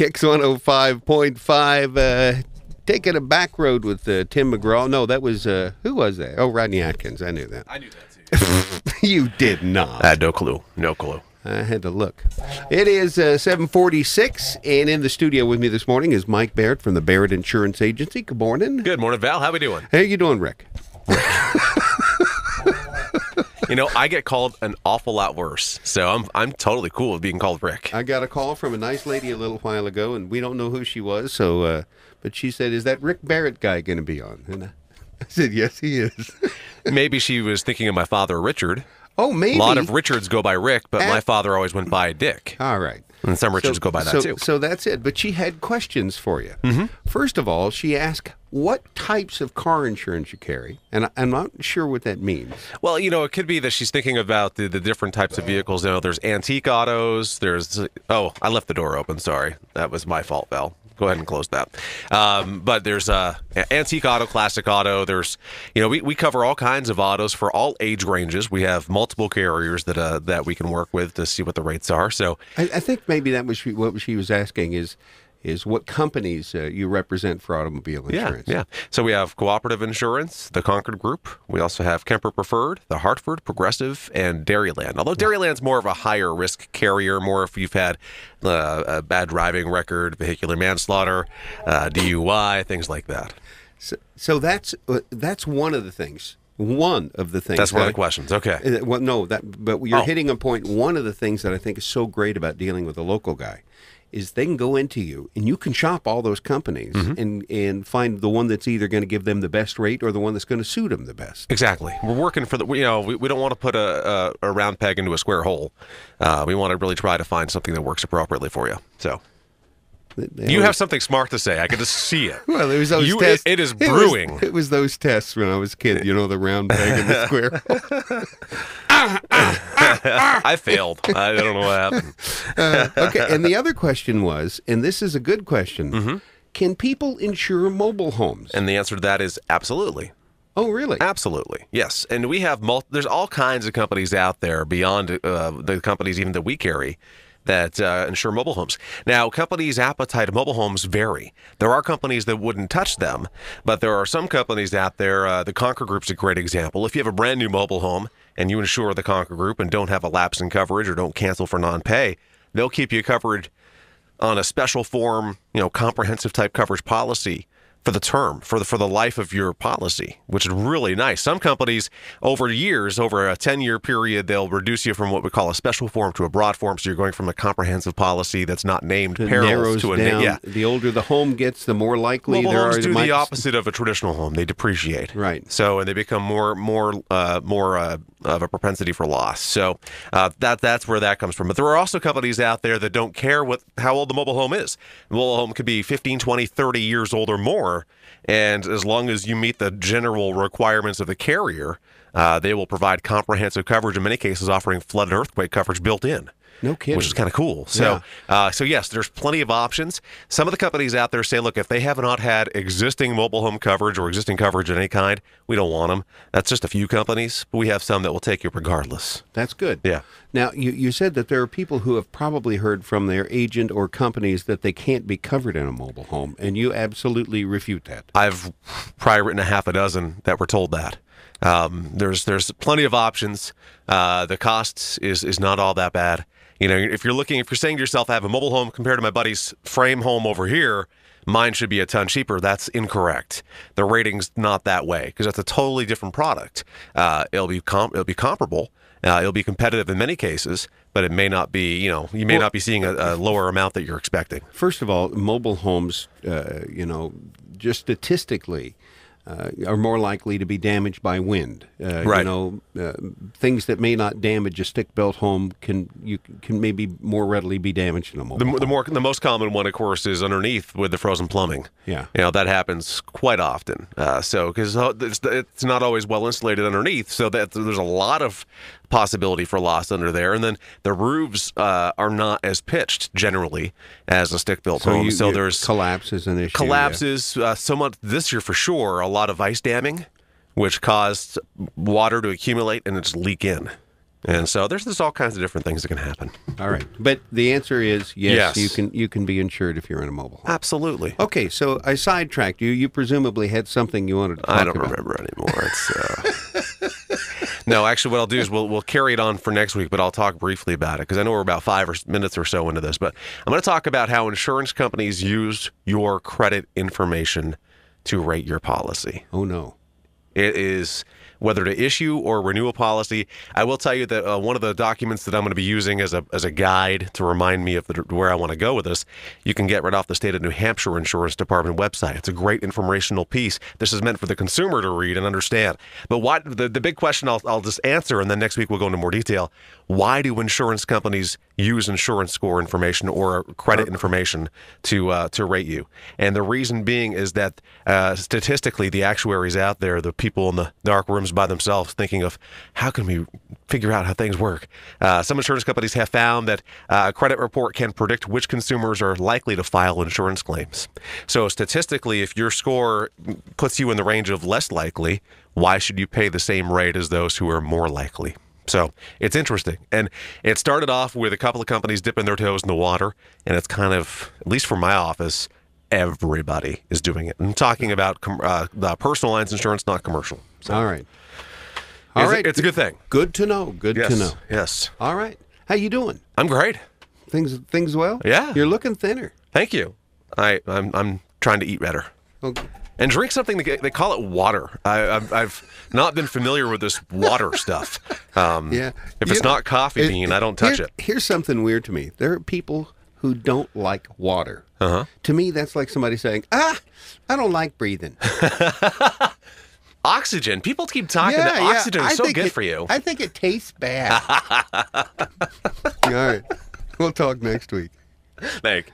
Kicks 105.5. Taking a back road with Tim McGraw. No, that was, who was that? Oh, Rodney Atkins. I knew that. I knew that too. You did not. I had no clue. No clue. I had to look. It is 7:46, and in the studio with me this morning is Mike Barrett from the Barrett Insurance Agency. Good morning. Good morning, Val. How we doing? How you doing, Rick? You know, I get called an awful lot worse, so I'm totally cool with being called Rick. I got a call from a nice lady a little while ago, and we don't know who she was. So, but she said, "Is that Rick Barrett guy going to be on?" And I said, "Yes, he is." Maybe she was thinking of my father, Richard. Oh, maybe. A lot of Richards go by Rick, but my father always went by Dick. All right. And some Richards go by that, too. So that's it. But she had questions for you. Mm-hmm. First of all, she asked what types of car insurance you carry. And I'm not sure what that means. Well, you know, it could be that she's thinking about the different types of vehicles. You know, there's antique autos. Oh, I left the door open. Sorry. That was my fault, Val. Go ahead and close that. But there's antique auto, classic auto. There's, you know, we cover all kinds of autos for all age ranges. We have multiple carriers that we can work with to see what the rates are. So I think maybe that was what she was asking is what companies you represent for automobile insurance. Yeah. So we have Cooperative Insurance, the Concord Group. We also have Kemper Preferred, the Hartford, Progressive, and Dairyland. Although Dairyland's more of a higher risk carrier, more if you've had a bad driving record, vehicular manslaughter, DUI, things like that. So that's one of the things. One of the things. That's one of the questions. Okay. Well, no, but you're hitting a point. One of the things that I think is so great about dealing with a local guy is they can go into you and you can shop all those companies and find the one that's either going to give them the best rate or the one that's going to suit them the best. Exactly. We're working for we don't want to put a round peg into a square hole. We want to really try to find something that works appropriately for you. So you have something smart to say. I can just see it. Well, it was those tests. It is brewing. It was those tests when I was a kid, you know, the round peg and the square. I failed. I don't know what happened. Okay, and the other question was, and this is a good question, can people insure mobile homes? And the answer to that is absolutely. Oh, really? Absolutely, yes. And we have there's all kinds of companies out there beyond the companies even that we carry that insure mobile homes. Now, companies' appetite of mobile homes vary. There are companies that wouldn't touch them, but there are some companies out there. The Concord Group's a great example. If you have a brand new mobile home and you insure the Concord Group and don't have a lapse in coverage or don't cancel for non-pay, they'll keep you covered on a special form, comprehensive type coverage policy for the term, for the life of your policy, which is really nice. Some companies, over years, over a 10-year period, they'll reduce you from what we call a special form to a broad form, so you're going from a comprehensive policy that's not named perils to a down. Yeah. The older the home gets, the more likely mobile there homes are. do the opposite of a traditional home. They depreciate. Right. So, and they become more of a propensity for loss. So that's where that comes from. But there are also companies out there that don't care how old the mobile home is. The mobile home could be 15, 20, 30 years old or more. And as long as you meet the general requirements of the carrier, they will provide comprehensive coverage, in many cases offering flood and earthquake coverage built in. No kidding. Which is kind of cool. So, so yes, there's plenty of options. Some of the companies out there say, look, if they have not had existing mobile home coverage or existing coverage of any kind, we don't want them. That's just a few companies, but we have some that will take you regardless. That's good. Yeah. Now, you said that there are people who have probably heard from their agent or companies that they can't be covered in a mobile home, and you absolutely refute that. I've probably written a half a dozen that were told that. There's plenty of options. The cost is not all that bad. If you're saying to yourself, I have a mobile home compared to my buddy's frame home over here, mine should be a ton cheaper. That's incorrect. The rating's not that way because that's a totally different product. It'll be comparable. It'll be competitive in many cases, but it may not be. You may not be seeing a lower amount that you're expecting. First of all, mobile homes, just statistically, are more likely to be damaged by wind. Right. Things that may not damage a stick-built home can maybe more readily be damaged in a mobile home. The most common one, of course, is underneath with the frozen plumbing. Yeah. That happens quite often. Because it's not always well insulated underneath, so that there's a lot of possibility for loss under there. And then the roofs are not as pitched generally as a stick-built home. So there's collapse is an issue. Collapses. So much this year for sure. A lot of ice damming, which caused water to accumulate and just leak in. And so there's all kinds of different things that can happen. All right. But the answer is yes, Yes. you can be insured if you're in a mobile home. Absolutely. Okay, so I sidetracked you. You presumably had something you wanted to talk I don't about. remember anymore. It's no. Actually, what I'll do is we'll carry it on for next week, but I'll talk briefly about it because I know we're about 5 minutes or so into this. But I'm going to talk about how insurance companies use your credit information to rate your policy. Oh, no. It is whether to issue or renew a policy. I will tell you that one of the documents that I'm going to be using as a guide to remind me of where I want to go with this, you can get right off the state of New Hampshire Insurance Department website. It's a great informational piece. This is meant for the consumer to read and understand. But what the big question I'll just answer, and then next week we'll go into more detail. Why do insurance companies use insurance score information or credit information to rate you? And the reason being is that statistically, the actuaries out there, the people in the dark rooms by themselves thinking of how can we figure out how things work. Some insurance companies have found that a credit report can predict which consumers are likely to file insurance claims. So statistically, if your score puts you in the range of less likely, why should you pay the same rate as those who are more likely? So it's interesting. And it started off with a couple of companies dipping their toes in the water, and it's kind of, at least for my office, everybody is doing it. I'm talking about the personal lines insurance, not commercial. So All right. All right. it's a good thing. Good to know. Good to know. Yes. All right. How you doing? I'm great. Things well? Yeah. You're looking thinner. Thank you. I'm trying to eat better. Okay. And drink something, they call it water. I've not been familiar with this water stuff. Yeah. If it's not coffee bean, I don't touch it. Here's something weird to me. There are people who don't like water. Uh-huh. To me, that's like somebody saying, I don't like breathing. Oxygen. People keep talking that oxygen is so good for you. I think it tastes bad. All right. We'll talk next week. Thanks.